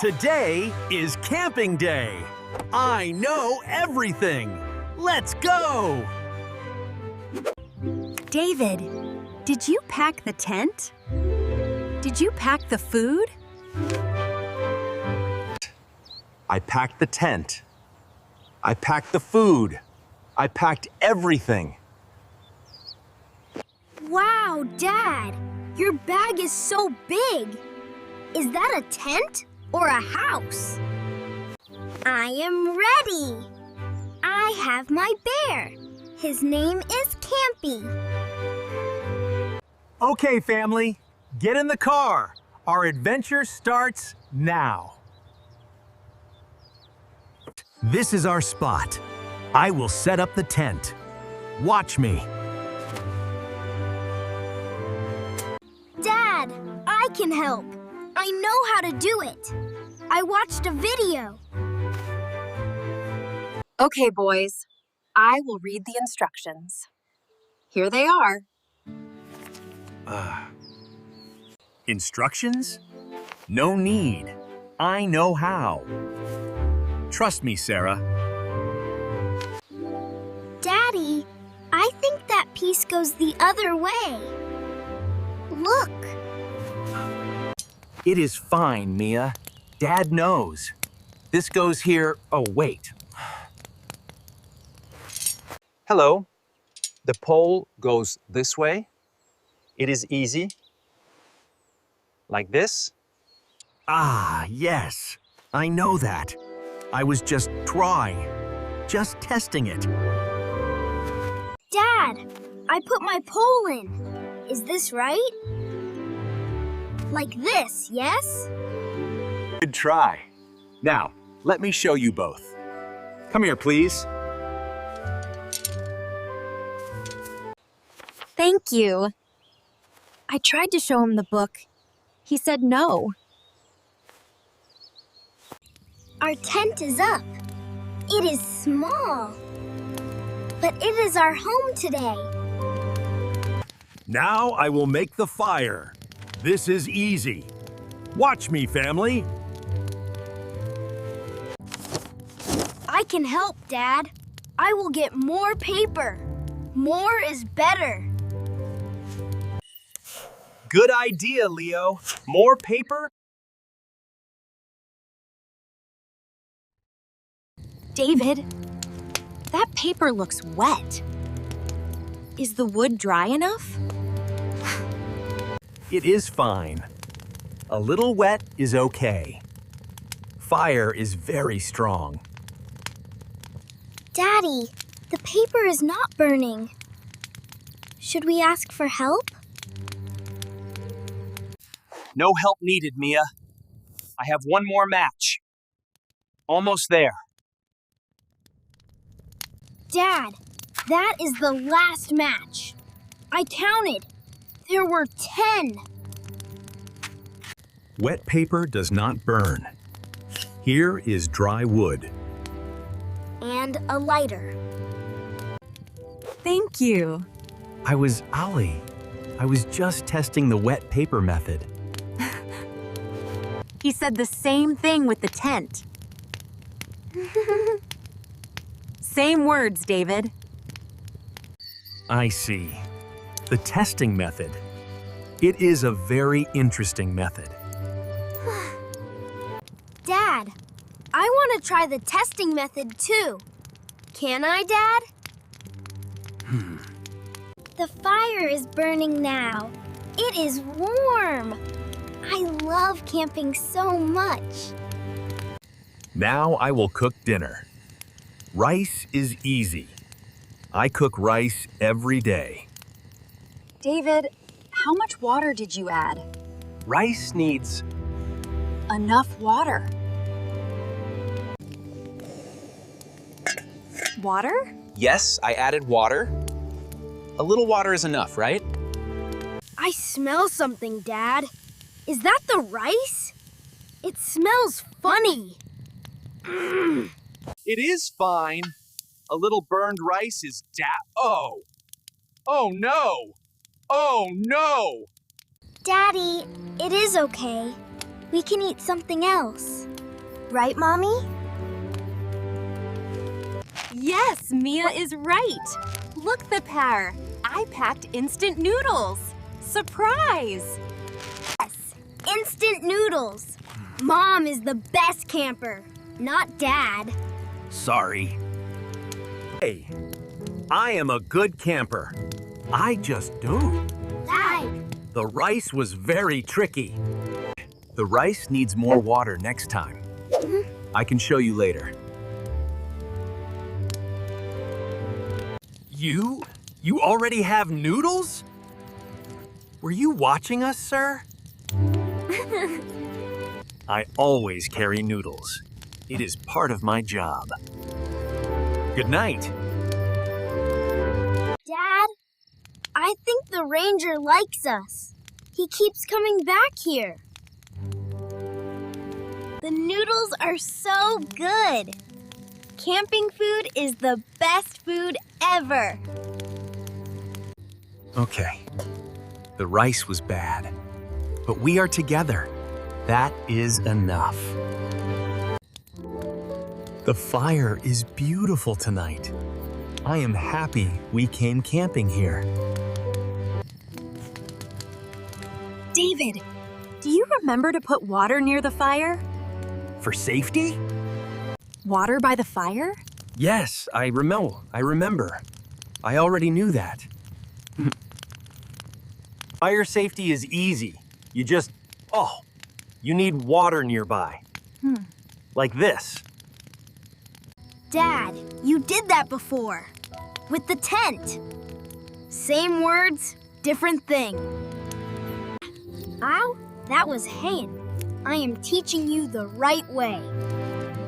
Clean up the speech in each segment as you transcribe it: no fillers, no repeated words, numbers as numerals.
Today is camping day. I know everything. Let's go! David, did you pack the tent? Did you pack the food? I packed the tent. I packed the food. I packed everything. Wow, Dad! Your bag is so big! Is that a tent or a house? I am ready! I have my bear. His name is Campy. Okay, family, get in the car. Our adventure starts now. This is our spot. I will set up the tent. Watch me. Dad, I can help. I know how to do it. I watched a video. Okay, boys. I will read the instructions. Here they are. Instructions? No need. I know how. Trust me, Sarah. Daddy, I think that piece goes the other way. Look. It is fine, Mia. Dad knows. This goes here. Oh, wait. Hello. The pole goes this way. It is easy. Like this. Ah, yes. I know that. I was just trying. Just testing it. Dad, I put my pole in. Is this right? Like this, yes? Good try. Now, let me show you both. Come here, please. Thank you. I tried to show him the book. He said no. Our tent is up. It is small, but it is our home today. Now I will make the fire. This is easy. Watch me, family. I can help, Dad. I will get more paper. More is better. Good idea, Leo. More paper? David, that paper looks wet. Is the wood dry enough? It is fine. A little wet is okay. Fire is very strong. Daddy, the paper is not burning. Should we ask for help? No help needed, Mia. I have one more match. Almost there. Dad, that is the last match. I counted. There were 10. Wet paper does not burn. Here is dry wood. And a lighter. Thank you. I was Ollie. I was just testing the wet paper method. He said the same thing with the tent. Same words, David. I see. The testing method. It is a very interesting method. Dad, I want to try the testing method too. Can I, Dad? The fire is burning now. It is warm. I love camping so much. Now I will cook dinner. Rice is easy. I cook rice every day. David, how much water did you add? Rice needs Enough water. Water? Yes, I added water. A little water is enough, right? I smell something, Dad. Is that the rice? It smells funny. It is fine. A little burned rice is Oh! Oh no! Oh no! Daddy, it is okay. we can eat something else. Right, Mommy? Yes, Mia is right. Look, the pair. I packed instant noodles. Surprise! Yes, instant noodles. Mom is the best camper, not Dad. Sorry. Hey, I am a good camper. I just do. Dad, The rice was very tricky. The rice needs more water next time. I can show you later. You already have noodles? Were you watching us, sir? I always carry noodles. It is part of my job. Good night. Dad, I think the ranger likes us. He keeps coming back here. The noodles are so good. Camping food is the best food ever. Okay. The rice was bad, but we are together. That is enough. The fire is beautiful tonight. I am happy we came camping here. David, do you remember to put water near the fire? For safety? Water by the fire? Yes, I remember. I already knew that. Fire safety is easy. You need water nearby. Like this. Dad, you did that before. With the tent. Same words, different thing. Ow, that was hand. I am teaching you the right way.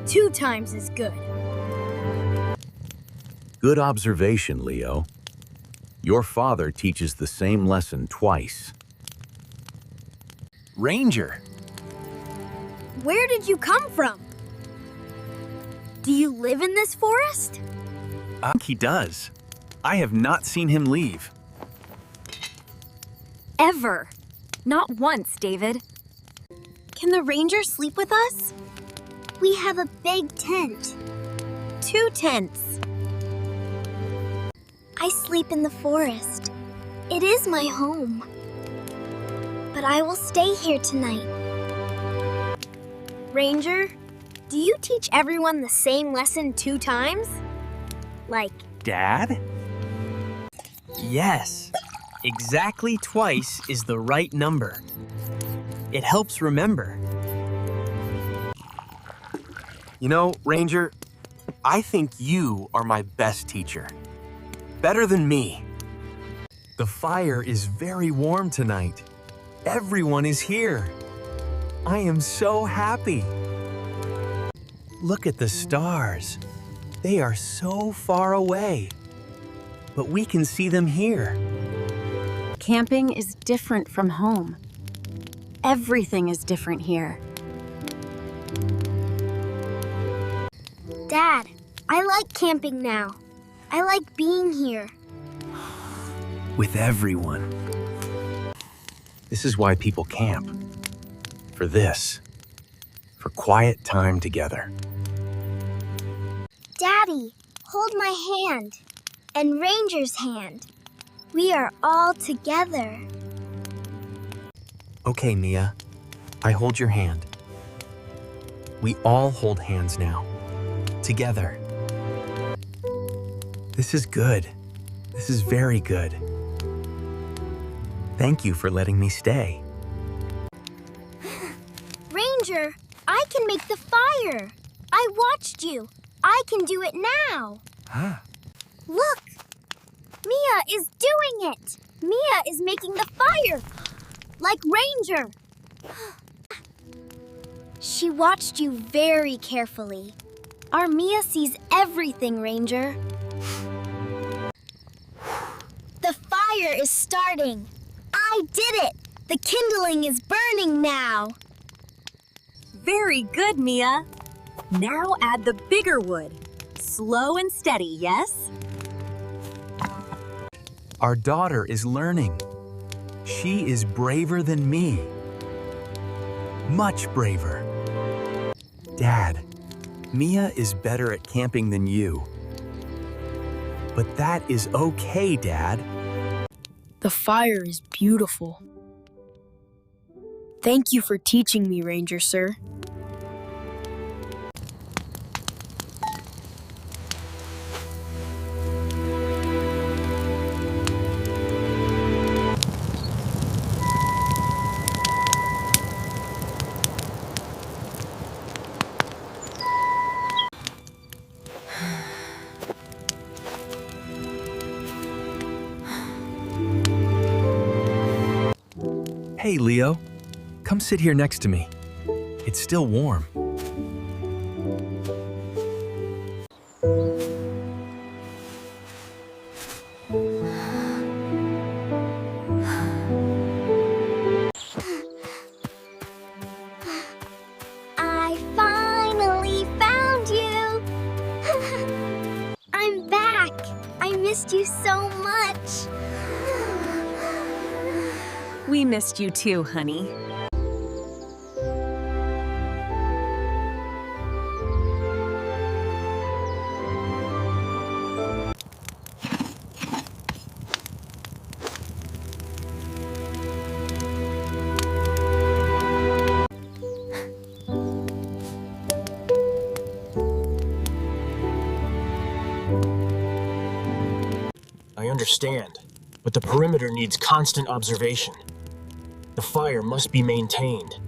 2 times is good. Good observation, Leo. Your father teaches the same lesson twice. Ranger. Where did you come from? Do you live in this forest? I think he does. I have not seen him leave. Ever. Not once, David. Can the ranger sleep with us? We have a big tent. 2 tents. I sleep in the forest. It is my home. But I will stay here tonight. Ranger, do you teach everyone the same lesson 2 times? Like, Dad? Yes. Exactly twice is the right number. It helps remember. You know, Ranger, I think you are my best teacher. Better than me. The fire is very warm tonight. Everyone is here. I am so happy. Look at the stars. They are so far away, but we can see them here. Camping is different from home. Everything is different here. Dad, I like camping now. I like being here. With everyone. This is why people camp. For this. For quiet time together. Daddy, hold my hand. And Ranger's hand. We are all together. Okay, Mia. I hold your hand. We all hold hands now. Together. This is good. This is very good. Thank you for letting me stay. Ranger, I can make the fire. I watched you. I can do it now. Huh? Look! Mia is doing it! Mia is making the fire! Like Ranger! She watched you very carefully. Our Mia sees everything, Ranger. The fire is starting. I did it! The kindling is burning now. Very good, Mia. Now add the bigger wood. Slow and steady, yes? Our daughter is learning. She is braver than me. much braver. Dad, Mia is better at camping than you. But that is okay, Dad. The fire is beautiful. Thank you for teaching me, Ranger Sir. Hey, Leo. Come sit here next to me. It's still warm. I finally found you! I'm back! I missed you so much! We missed you too, honey. I understand, but the perimeter needs constant observation. The fire must be maintained.